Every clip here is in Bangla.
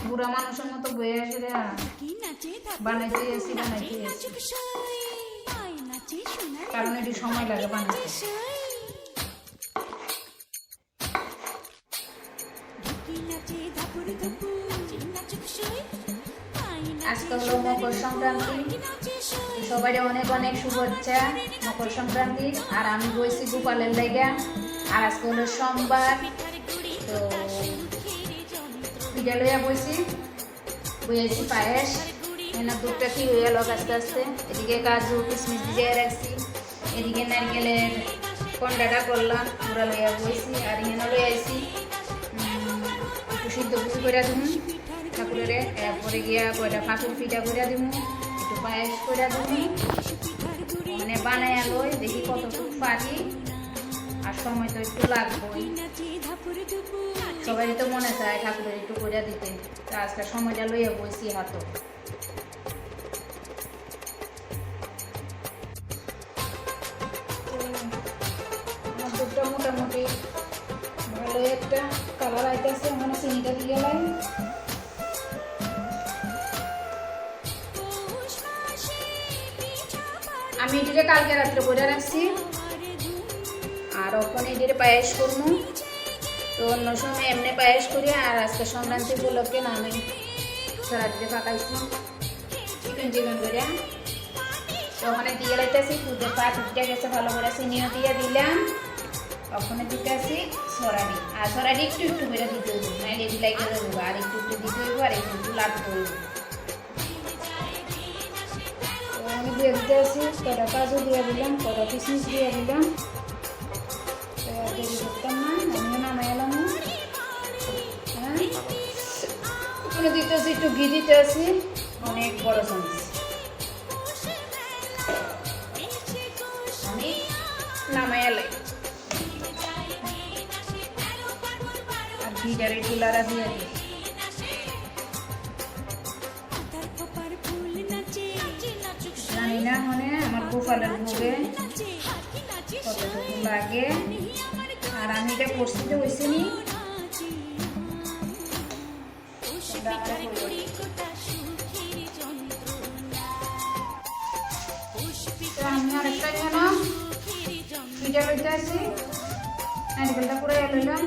বুড়া মানুষের মতো বয়ে আসে রে বানাইতে এসি কারণ এটি সময় লাগে বানাইতে। আজকে হলো মকর সংক্রান্তি, সবাই অনেক অনেক শুভেচ্ছা মকর সংক্রান্তি। আর আমি বইছি গোপালের লাইগা, আর আজকে হলো সোমবার, তো পিঠা লইয়া বইয়েছি পায়েস। এনে দুধটা কি হয়ে গেল আস্তে আস্তে। এদিকে কাজু কিশমিশ ভিজিয়ে রাখছি, এদিকে নারকেলের কন্ডাটা করলাম পুরা লইয়া বইছি। আর এখানে লই আইছি একটু সিদ্ধ পুজো করে দিব ঠাকুরের, এরপরে গিয়া কয়টা ফাঁকুর পিঠা করে দিব, একটু পায়েস করে দিব, মানে বানাইয়া লই দেখি কতটুকু পারি। আর সময় তো একটু লাগবেই, সবাই তো মনে চায় ঠাকুরের একটু করে দিতে, তা আজকে সময়টা লইয়া বইছি হাত। দুধটা মোটামুটি ভালো একটা কালার আইতেছে, ওখানে চিনিটা দিয়ে গেলাম। আমি এটিকে কালকে রাত্রে করে রাখছি, আর ওখানে এটির পায়েস করবো। তো অন্য সময় এমনি পায়েস করি, আর আজকে সংক্রান্তি উপলক্ষে না আমি সারাদিনে পাকাইছি চিকেন করে। তো ওখানে দিয়ে লাইতেছি দুধের পা উঠে গেছে ভালো করে, চিনিও দিয়ে দিলাম। ওখানে দিতে আসি সরাডি, আর সরাডি একটু একটু করে দিতে হইব, নাইলে এটি লাগে দেবো। আর একটু একটু দিতে হইব, আর একটু লাগতে হইব। তো আমি দিয়ে দিতে আসি, কটা কাজু দিয়ে দিলাম, কটা কিশমিশ দিয়ে দিলাম। দেরি করতাম না, আমিও নামাই এলাম। হ্যাঁ, ওখানে দিতে আসি একটু ঘি দিতে আসি, অনেক বড় চামচ। আমি নামাই এলাই আর ঘিটার একটু লাড়া দিয়ে দিই। জানি না মানে আমার গোপালের ভোগে কতটুকু লাগে, আর আমি এটা করছি তো হয়েছে নি। আমি আরেকটা যেন পিঠা লইতে আসি, নারিকেলটা পুরো লইলাম,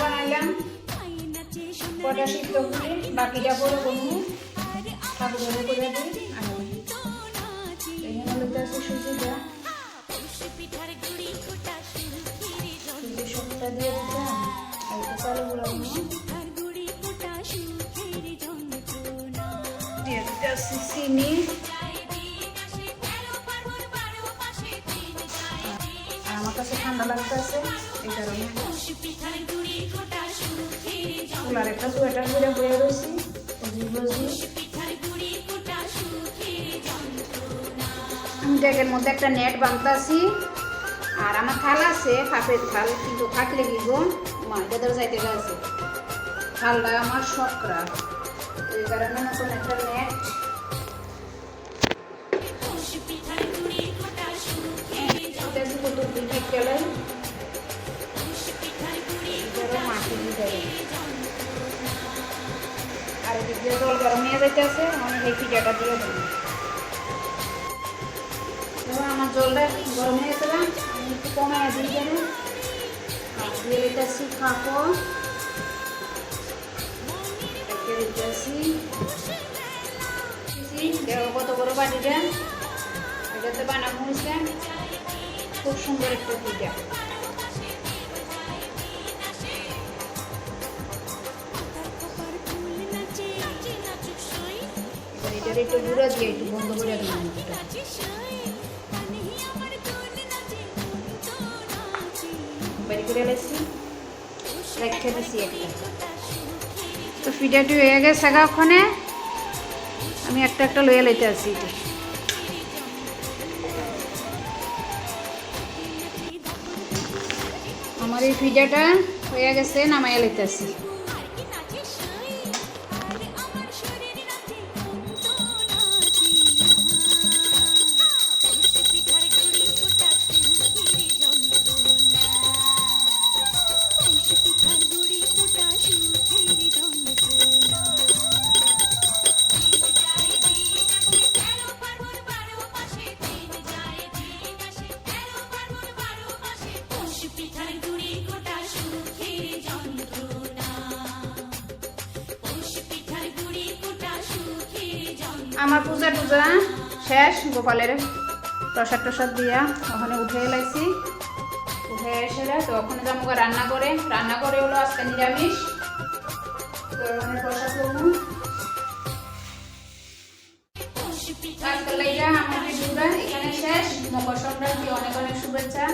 বানাইলাম কটা সিদ্ধ করি, বাকিটা পরে করবো ঠাকুরের করে দিই। এখানে লইতে আসি সুজিটা, সুজি সবটা দিয়ে দিতাম, আর একটু চালু গুঁড়ো দিয়ে দিতে আসি চিনি। আমার কাছে ঠান্ডা লাগতেছে, এই কারণে চুলার একটা সোয়েটার করে বয়ে রয়েছি। আমি ডেকের মধ্যে একটা নেট বাঁধতেছি, আর আমার খাল আছে ফাঁপের খাল, কিন্তু থাকলে কি গো মাদের যাইতে গেছে, খালটা আমার শকরা, এই কারণে নতুন একটা নেট। আর এদিক দিয়ে জল গরম হয়ে যাইতে আছে, অনেক এই পিঠাটা দিয়ে দেবো। আমার জলটা গরম হয়ে গেছে, আমি একটু কমায় দিই কেন দিয়ে দিতেছি ফাঁকো, দিতেছি কত বড় বাটিটা, এটাতে বানানো হয়েছে খুব সুন্দর একটা পিঠা। এটার একটু গুঁড়া দিয়ে একটু বন্ধ করে দিলাম, বাড়ি করে এলাইছি রেখে দিছি একটা। তো পিঠাটি হয়ে গেছে ওখানে, আমি একটা একটা লইয়া লইতে আসি। আমার এই পিঠাটা হয়ে গেছে, নামাইয়া লইতে আসি। আমার পূজা টুজা শেষ, গোপালের প্রসাদ টসাদ দিয়া ওখানে উঠে এলাইছি। উঠে এসে তো ওখানে যাবো রান্না করে হলো আজকে নিরামিষ। তো ওখানে প্রসাদ করবো। আজকাল আমার ভিডিওটা এখানে শেষ। মকর সংক্রান্তি অনেক অনেক শুভেচ্ছা।